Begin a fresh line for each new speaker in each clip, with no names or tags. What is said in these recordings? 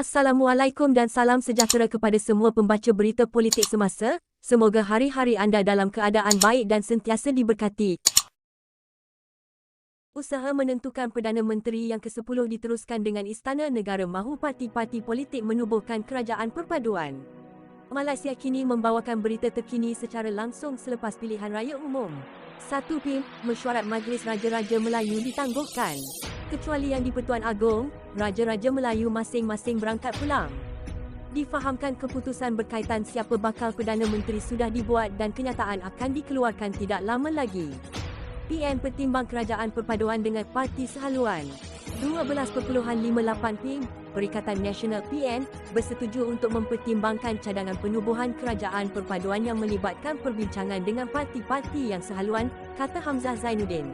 Assalamualaikum dan salam sejahtera kepada semua pembaca berita politik semasa. Semoga hari-hari anda dalam keadaan baik dan sentiasa diberkati. Usaha menentukan Perdana Menteri yang ke-10 diteruskan dengan Istana Negara mahu parti-parti politik menubuhkan kerajaan perpaduan. Malaysia kini membawakan berita terkini secara langsung selepas pilihan raya umum. 1 PIM, mesyuarat Majlis Raja-Raja Melayu ditangguhkan. Kecuali Yang di-Pertuan Agong, Raja-Raja Melayu masing-masing berangkat pulang. Difahamkan keputusan berkaitan siapa bakal Perdana Menteri sudah dibuat dan kenyataan akan dikeluarkan tidak lama lagi. PN pertimbang kerajaan perpaduan dengan parti sehaluan. 12.58 PIM, Perikatan Nasional PN, bersetuju untuk mempertimbangkan cadangan penubuhan kerajaan perpaduan yang melibatkan perbincangan dengan parti-parti yang sehaluan, kata Hamzah Zainuddin.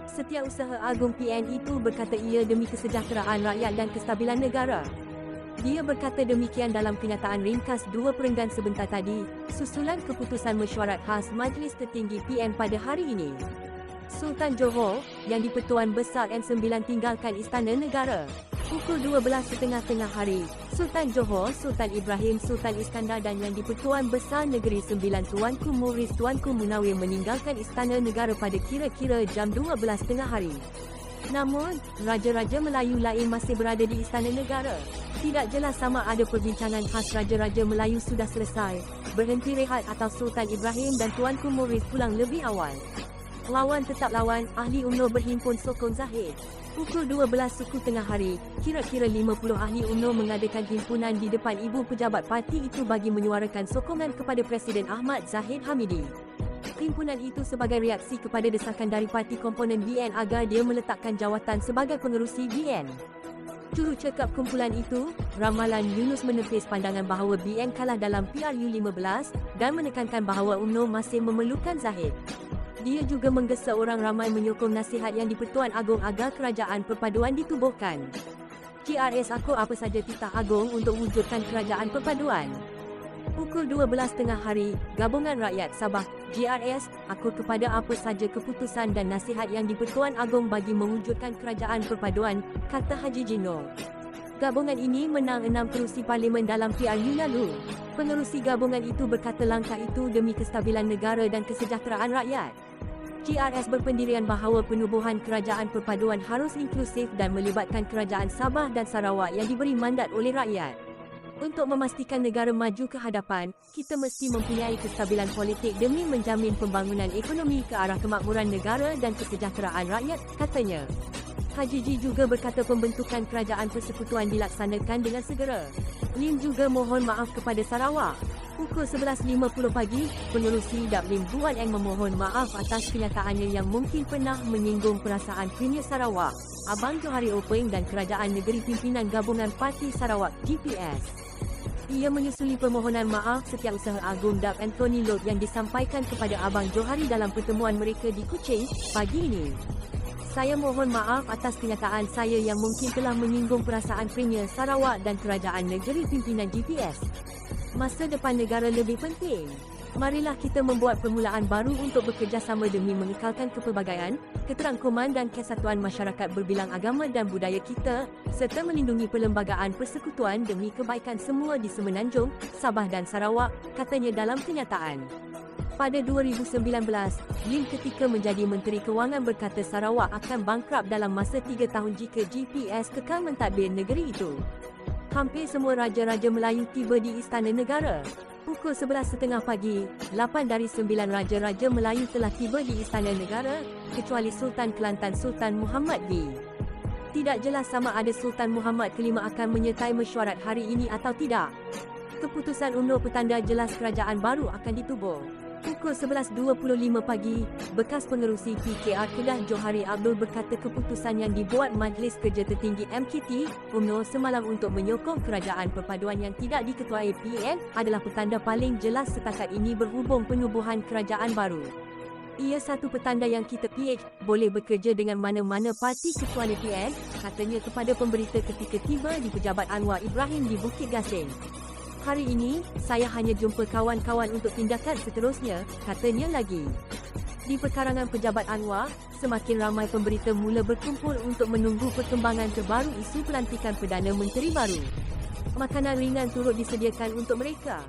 Setiausaha Agung PN itu berkata ia demi kesejahteraan rakyat dan kestabilan negara. Dia berkata demikian dalam kenyataan ringkas 2 perenggan sebentar tadi, susulan keputusan mesyuarat khas Majlis Tertinggi PN pada hari ini. Sultan Johor, Yang di-Pertuan Besar N9 tinggalkan Istana Negara. Pukul 12.30 hari, Sultan Johor, Sultan Ibrahim Sultan Iskandar dan Yang di-Pertuan Besar Negeri Sembilan Tuanku Muiz Tuanku Munawir meninggalkan Istana Negara pada kira-kira jam 12.30 hari. Namun, Raja-Raja Melayu lain masih berada di Istana Negara. Tidak jelas sama ada perbincangan khas Raja-Raja Melayu sudah selesai, berhenti rehat atau Sultan Ibrahim dan Tuanku Muiz pulang lebih awal. Lawan tetap lawan, ahli UMNO berhimpun sokong Zahid. Pukul 12.30 hari, kira-kira 50 ahli UMNO mengadakan himpunan di depan ibu pejabat parti itu bagi menyuarakan sokongan kepada Presiden Ahmad Zahid Hamidi. Himpunan itu sebagai reaksi kepada desakan dari parti komponen BN agar dia meletakkan jawatan sebagai pengerusi BN. Jurucakap kumpulan itu, Ramalan Yunus menepis pandangan bahawa BN kalah dalam PRU15 dan menekankan bahawa UMNO masih memerlukan Zahid. Dia juga menggesa orang ramai menyokong nasihat Yang di-Pertuan Agong agar kerajaan perpaduan ditubuhkan. GRS aku apa saja titah Agong untuk wujudkan kerajaan perpaduan. Pukul 12.30 hari, Gabungan Rakyat Sabah, GRS, aku kepada apa saja keputusan dan nasihat Yang di-Pertuan Agong bagi mewujudkan kerajaan perpaduan, kata Haji Jino. Gabungan ini menang 6 kerusi parlimen dalam PRU lalu. Pengerusi gabungan itu berkata langkah itu demi kestabilan negara dan kesejahteraan rakyat. GRS berpendirian bahawa penubuhan kerajaan perpaduan harus inklusif dan melibatkan kerajaan Sabah dan Sarawak yang diberi mandat oleh rakyat. Untuk memastikan negara maju ke hadapan, kita mesti mempunyai kestabilan politik demi menjamin pembangunan ekonomi ke arah kemakmuran negara dan kesejahteraan rakyat, katanya. Haji Ji juga berkata pembentukan kerajaan persekutuan dilaksanakan dengan segera. Lim juga mohon maaf kepada Sarawak. Pukul 11.50 pagi, pengerusi Lim Buan Eng memohon maaf atas kenyataannya yang mungkin pernah menyinggung perasaan Premier Sarawak, Abang Johari Openg dan Kerajaan Negeri Pimpinan Gabungan Parti Sarawak GPS. Ia menyusuli permohonan maaf Setiausaha Agung Dap Anthony Loke yang disampaikan kepada Abang Johari dalam pertemuan mereka di Kuching pagi ini. Saya mohon maaf atas kenyataan saya yang mungkin telah menyinggung perasaan Premier Sarawak dan Kerajaan Negeri Pimpinan GPS. Masa depan negara lebih penting. Marilah kita membuat permulaan baru untuk bekerjasama demi mengekalkan kepelbagaian, keterangkuman dan kesatuan masyarakat berbilang agama dan budaya kita, serta melindungi perlembagaan persekutuan demi kebaikan semua di Semenanjung, Sabah dan Sarawak, katanya dalam kenyataan. Pada 2019, Lim ketika menjadi Menteri Kewangan berkata Sarawak akan bangkrap dalam masa 3 tahun jika GPS kekal mentadbir negeri itu. Hampir semua Raja-Raja Melayu tiba di Istana Negara. Pukul 11.30 pagi, 8 dari 9 Raja-Raja Melayu telah tiba di Istana Negara, kecuali Sultan Kelantan Sultan Muhammad V. Tidak jelas sama ada Sultan Muhammad ke-5 akan menyertai mesyuarat hari ini atau tidak. Keputusan UMNO petanda jelas kerajaan baru akan ditubuh. Pukul 11.25 pagi, bekas pengerusi PKR Kedah Johari Abdul berkata keputusan yang dibuat Majlis Kerja Tertinggi MKT, UMNO semalam untuk menyokong kerajaan perpaduan yang tidak diketuai PN adalah petanda paling jelas setakat ini berhubung penubuhan kerajaan baru. Ia satu petanda yang kita PH boleh bekerja dengan mana-mana parti kecuali PN, katanya kepada pemberita ketika tiba di Pejabat Anwar Ibrahim di Bukit Gasing. Hari ini, saya hanya jumpa kawan-kawan untuk tindakan seterusnya, katanya lagi. Di perkarangan Pejabat Anwar, semakin ramai pemberita mula berkumpul untuk menunggu perkembangan terbaru isu pelantikan Perdana Menteri baru. makanan ringan turut disediakan untuk mereka.